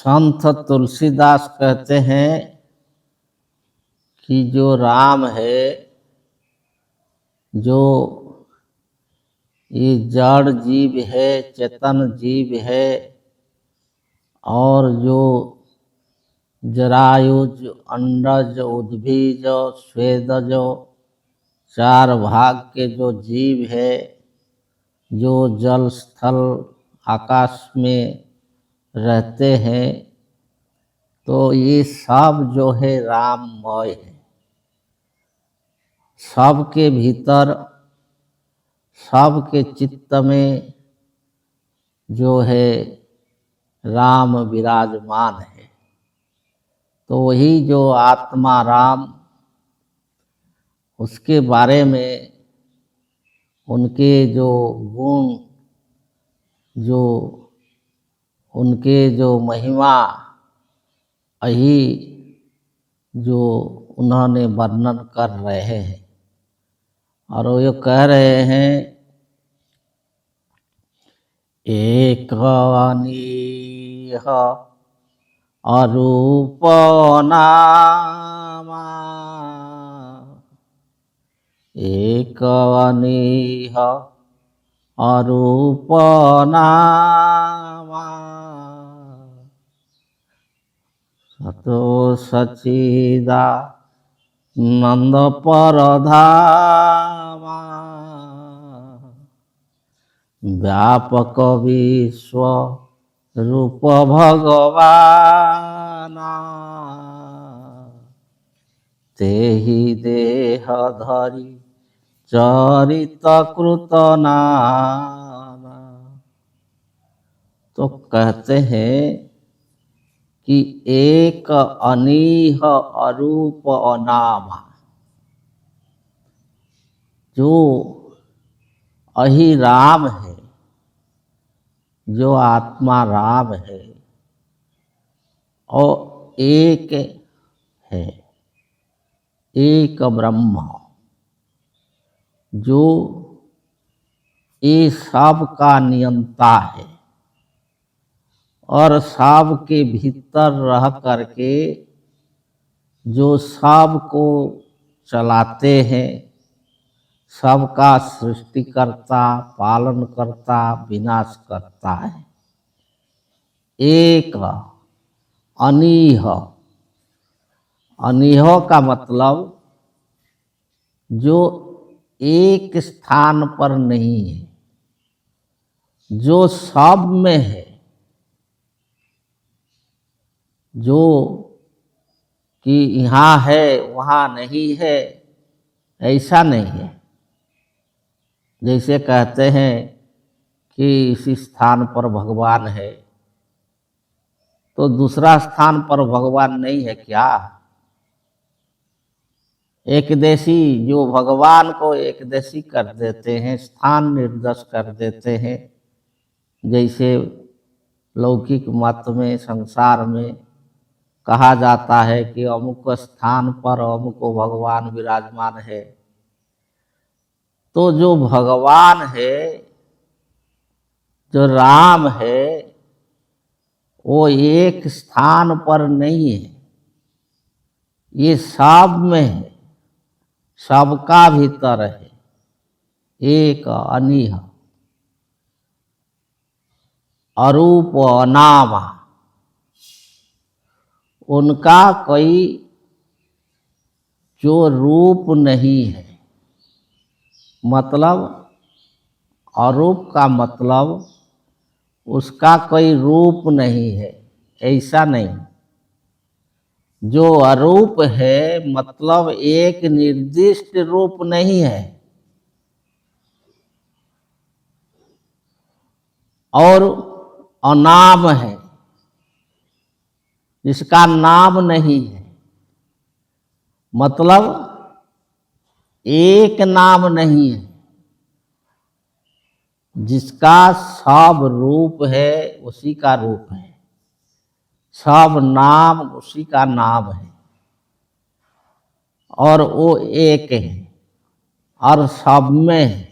संत तुलसीदास कहते हैं कि जो राम है, जो ये जड़ जीव है, चेतन जीव है, और जो जरायुज, अंडज, उद्भिज, स्वेदज, चार भाग के जो जीव है, जो जल स्थल आकाश में रहते हैं, तो ये सब जो है राममय है। सबके भीतर, सबके चित्त में जो है राम विराजमान है। तो वही जो आत्मा राम, उसके बारे में उनके जो गुण, जो उनके जो महिमा, यही जो उन्होंने वर्णन कर रहे हैं। और वो ये कह रहे हैं, एक अनीह अरूप नामा, एक अनीह अरूप नामा, सतो सचिदा नंद परधामा, व्यापक विश्व रूप भगवाना, तेहि देह धरि चरित कृत नाना। तो कहते हैं कि एक अनीह अरूप अनामा, जो अहि राम है, जो आत्मा राम है, और एक है, एक ब्रह्म, जो ये सब का नियंता है और सब के भीतर रह करके जो सब को चलाते हैं, सबका सृष्टि करता, पालन करता, विनाश करता है। एक अनीह, अनीह का मतलब जो एक स्थान पर नहीं है, जो सब में है, जो कि यहाँ है वहाँ नहीं है, ऐसा नहीं है। जैसे कहते हैं कि इसी स्थान पर भगवान है, तो दूसरा स्थान पर भगवान नहीं है क्या? एकदेशी, जो भगवान को एकदेशी कर देते हैं, स्थान निर्देश कर देते हैं। जैसे लौकिक मत में, संसार में कहा जाता है कि अमुक स्थान पर अमुक भगवान विराजमान है। तो जो भगवान है, जो राम है, वो एक स्थान पर नहीं है, ये सब में है, सबका भीतर है। एक अनीह अरूप अनामा, उनका कोई जो रूप नहीं है, मतलब अरूप का मतलब उसका कोई रूप नहीं है, ऐसा नहीं। जो अरूप है मतलब एक निर्दिष्ट रूप नहीं है और अनाम है, जिसका नाम नहीं है। मतलब एक नाम नहीं है, जिसका सब रूप है उसी का रूप है, सब नाम उसी का नाम है, और वो एक है और सब में है।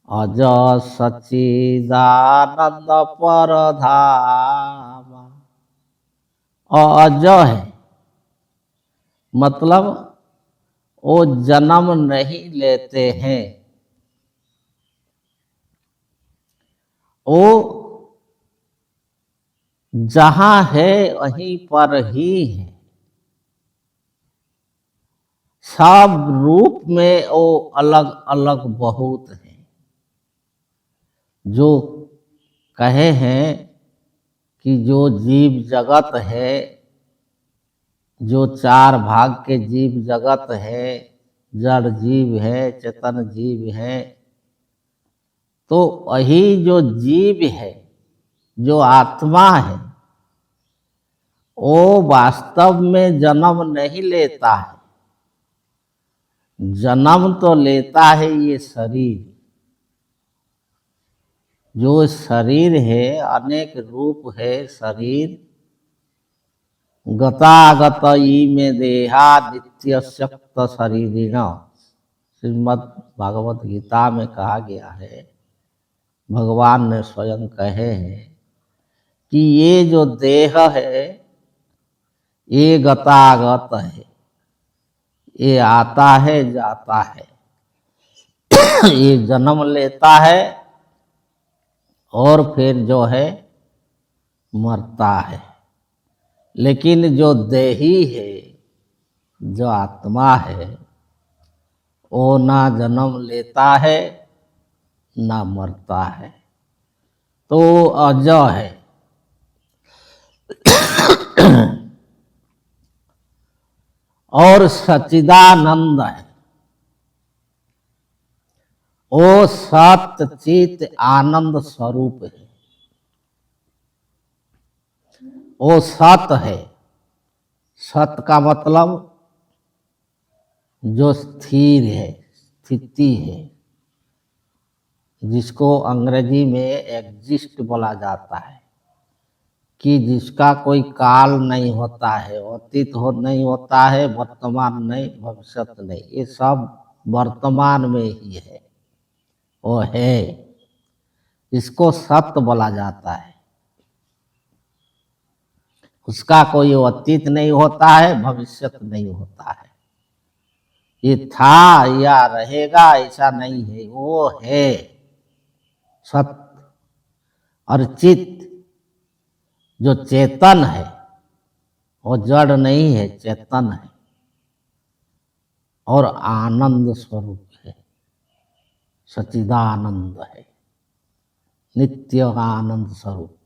अज सच्चिदानंद परधाम। अज है मतलब वो जन्म नहीं लेते हैं, वो जहाँ है वहीं पर ही है। सब रूप में वो अलग अलग बहुत है। जो कहे हैं कि जो जीव जगत है, जो चार भाग के जीव जगत है, जड़ जीव है, चेतन जीव है, तो वही जो जीव है, जो आत्मा है, वो वास्तव में जन्म नहीं लेता है। जन्म तो लेता है ये शरीर। जो शरीर है, अनेक रूप है शरीर। गतागत में देहा नित्य शक्त शरीरिण, श्रीमद् भागवत गीता में कहा गया है, भगवान ने स्वयं कहे हैं कि ये जो देह है ये गतागत है, ये आता है जाता है, ये जन्म लेता है और फिर जो है मरता है। लेकिन जो देही है, जो आत्मा है, वो ना जन्म लेता है ना मरता है, तो अज है। और सच्चिदानंद है, वो सत्य चित आनंद स्वरूप है। वो सत है। सत का मतलब जो स्थिर है, स्थिति है, जिसको अंग्रेजी में एग्जिस्ट बोला जाता है, कि जिसका कोई काल नहीं होता है, अतीत नहीं होता है, वर्तमान नहीं, भविष्य नहीं, ये सब वर्तमान में ही है, वो है, इसको सत्य बोला जाता है। उसका कोई अतीत नहीं होता है, भविष्य नहीं होता है। ये था या रहेगा ऐसा नहीं है, वो है सत्य। और चित्त जो चेतन है, वो जड़ नहीं है, चेतन है और आनंद स्वरूप है, सच्चिदानंद है, नित्य आनंद स्वरूप।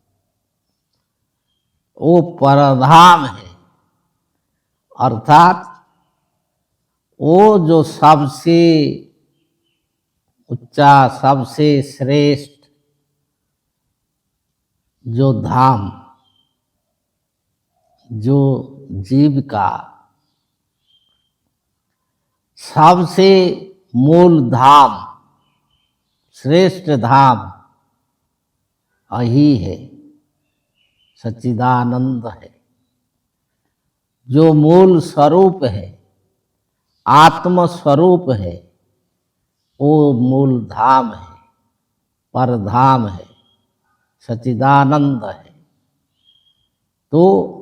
वो परधाम है, अर्थात वो जो सबसे ऊंचा, सबसे श्रेष्ठ जो धाम, जो जीव का सबसे मूल धाम, श्रेष्ठ धाम वही है, सच्चिदानंद है। जो मूल स्वरूप है, आत्म स्वरूप है, वो मूल धाम है, परधाम है, सच्चिदानंद है। तो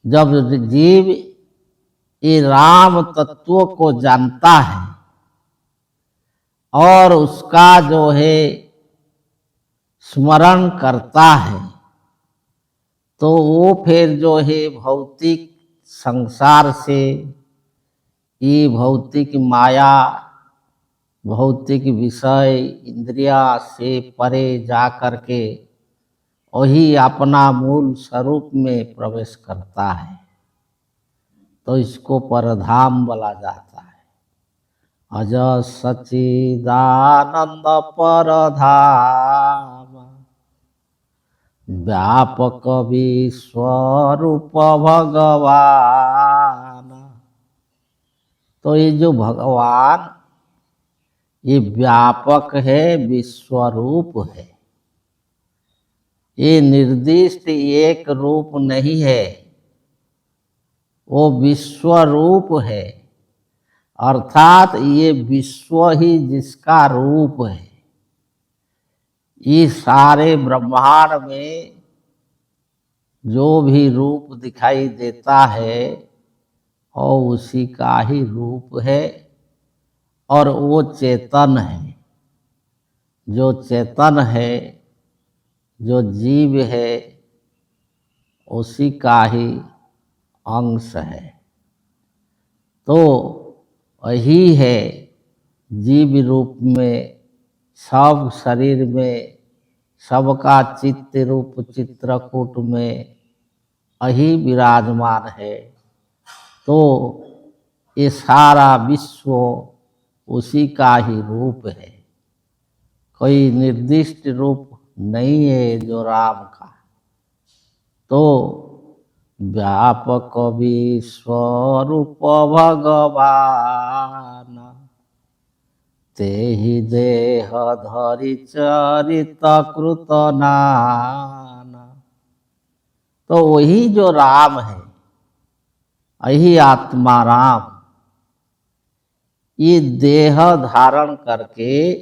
जब जीव ये राम तत्व को जानता है और उसका जो है स्मरण करता है, तो वो फिर जो है भौतिक संसार से, ये भौतिक माया, भौतिक विषय, इंद्रिया से परे जा कर के वही अपना मूल स्वरूप में प्रवेश करता है, तो इसको परधाम बोला जाता है। अज सच्चिदानंद परधाम, व्यापक विश्वरूप भगवान। तो ये जो भगवान, ये व्यापक है, विश्वरूप है। ये निर्दिष्ट एक रूप नहीं है, वो विश्वरूप है। अर्थात ये विश्व ही जिसका रूप है। ये सारे ब्रह्मांड में जो भी रूप दिखाई देता है और उसी का ही रूप है, और वो चेतन है। जो चेतन है, जो जीव है, उसी का ही अंश है। तो वही है जीव रूप में, सब शरीर में, सबका चित्त रूप चित्रकूट में वही विराजमान है। तो ये सारा विश्व उसी का ही रूप है, कोई निर्दिष्ट रूप नहीं है जो राम का। तो व्यापक विश्वरूप भगवान, तेहि देह धरि चरित कृत नाना। तो वही जो राम है, यही आत्मा राम, ये देह धारण करके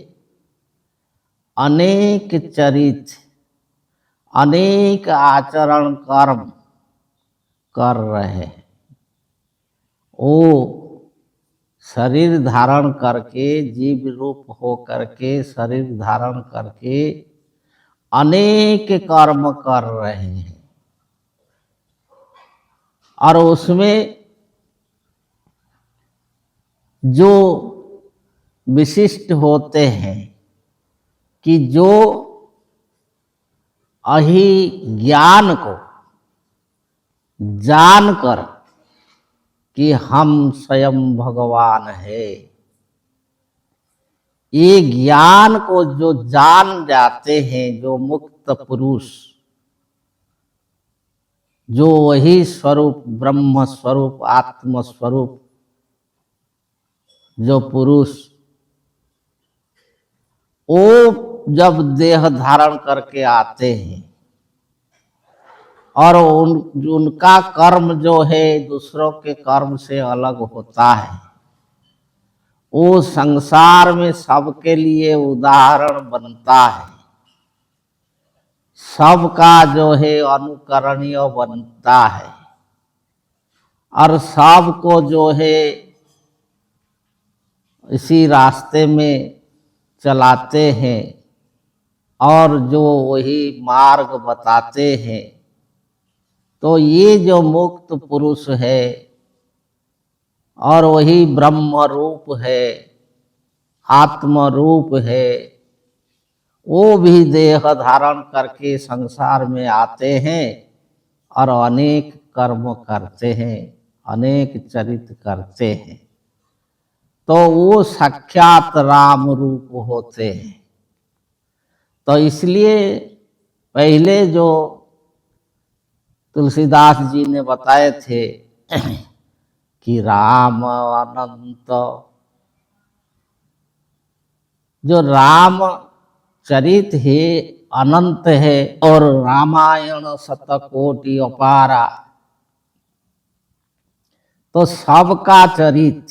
अनेक चरित, अनेक आचरण कर्म कर रहे हैं। वो शरीर धारण करके, जीव रूप हो करके शरीर धारण करके अनेक कर्म कर रहे हैं। और उसमें जो विशिष्ट होते हैं कि जो अहि ज्ञान को जानकर कि हम स्वयं भगवान है, ये ज्ञान को जो जान जाते हैं, जो मुक्त पुरुष, जो वही स्वरूप ब्रह्म स्वरूप आत्म स्वरूप जो पुरुष, वो जब देह धारण करके आते हैं और उनका कर्म जो है दूसरों के कर्म से अलग होता है, वो संसार में सबके लिए उदाहरण बनता है, सबका जो है अनुकरणीय बनता है, और सबको जो है इसी रास्ते में चलाते हैं और जो वही मार्ग बताते हैं। तो ये जो मुक्त पुरुष है और वही ब्रह्म रूप है, आत्म रूप है, वो भी देह धारण करके संसार में आते हैं और अनेक कर्म करते हैं, अनेक चरित करते हैं। तो वो साक्षात राम रूप होते हैं। तो इसलिए पहले जो तुलसीदास जी ने बताए थे कि राम अनंत, जो राम चरित है अनंत है, और रामायण शतकोटि अपारा। तो सबका चरित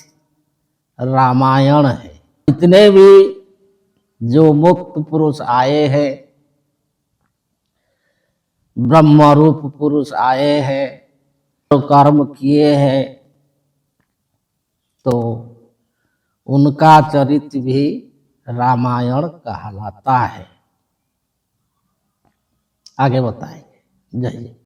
रामायण है। इतने भी जो मुक्त पुरुष आए हैं, ब्रह्म रूप पुरुष आए हैं, जो कर्म किए हैं, तो उनका चरित्र भी रामायण कहलाता है। आगे बताएंगे। जय जय।